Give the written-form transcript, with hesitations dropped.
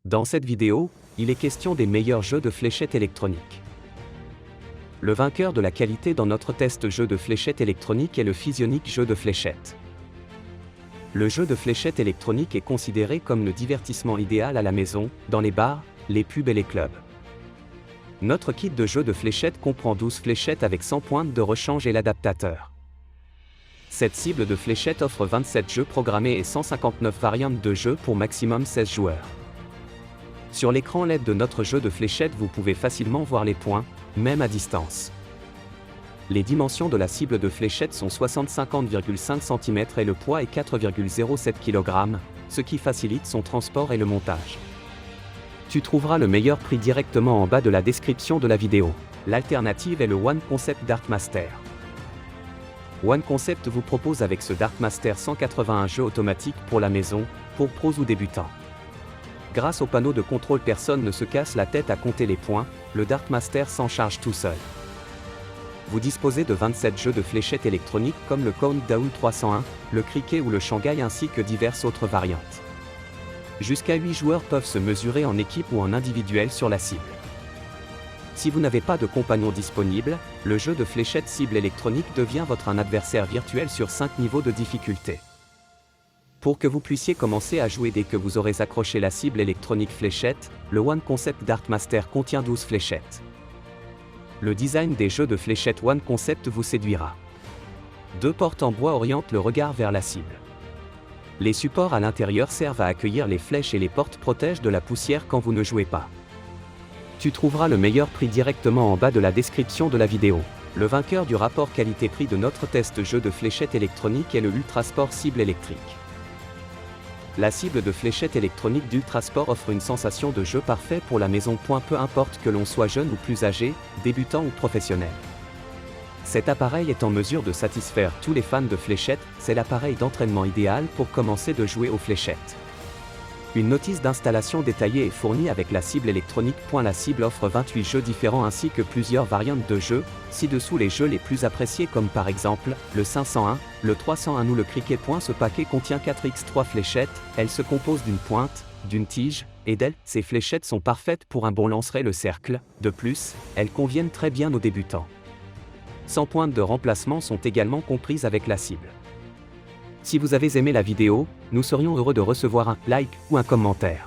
Dans cette vidéo, il est question des meilleurs jeux de fléchettes électroniques. Le vainqueur de la qualité dans notre test jeu de fléchettes électroniques est le Physionic jeu de fléchettes. Le jeu de fléchettes électroniques est considéré comme le divertissement idéal à la maison, dans les bars, les pubs et les clubs. Notre kit de jeu de fléchettes comprend 12 fléchettes avec 100 pointes de rechange et l'adaptateur. Cette cible de fléchettes offre 27 jeux programmés et 159 variantes de jeux pour maximum 16 joueurs. Sur l'écran LED de notre jeu de fléchettes, vous pouvez facilement voir les points, même à distance. Les dimensions de la cible de fléchettes sont 50,5 cm et le poids est 4,07 kg, ce qui facilite son transport et le montage. Tu trouveras le meilleur prix directement en bas de la description de la vidéo. L'alternative est le One Concept Dartmaster. One Concept vous propose avec ce Dartmaster 181 jeux automatiques pour la maison, pour pros ou débutants. Grâce au panneau de contrôle, personne ne se casse la tête à compter les points, le Dartmaster s'en charge tout seul. Vous disposez de 27 jeux de fléchettes électroniques comme le Countdown 301, le Cricket ou le Shanghai ainsi que diverses autres variantes. Jusqu'à 8 joueurs peuvent se mesurer en équipe ou en individuel sur la cible. Si vous n'avez pas de compagnon disponible, le jeu de fléchettes cible électronique devient votre adversaire virtuel sur 5 niveaux de difficulté. Pour que vous puissiez commencer à jouer dès que vous aurez accroché la cible électronique fléchette, le One Concept Dartmaster contient 12 fléchettes. Le design des jeux de fléchettes One Concept vous séduira. 2 portes en bois orientent le regard vers la cible. Les supports à l'intérieur servent à accueillir les flèches et les portes protègent de la poussière quand vous ne jouez pas. Tu trouveras le meilleur prix directement en bas de la description de la vidéo. Le vainqueur du rapport qualité-prix de notre test jeu de fléchettes électroniques est le Ultrasport cible électrique. La cible de fléchettes électronique d'Ultrasport offre une sensation de jeu parfait pour la maison. Peu importe que l'on soit jeune ou plus âgé, débutant ou professionnel. Cet appareil est en mesure de satisfaire tous les fans de fléchettes, c'est l'appareil d'entraînement idéal pour commencer de jouer aux fléchettes. Une notice d'installation détaillée est fournie avec la cible électronique. La cible offre 28 jeux différents ainsi que plusieurs variantes de jeux, ci-dessous les jeux les plus appréciés comme par exemple, le 501, le 301 ou le Cricket. Ce paquet contient 4x3 fléchettes, elles se composent d'une pointe, d'une tige, et d'ailes. Ces fléchettes sont parfaites pour un bon lancer le cercle, de plus, elles conviennent très bien aux débutants. 100 pointes de remplacement sont également comprises avec la cible. Si vous avez aimé la vidéo, nous serions heureux de recevoir un like ou un commentaire.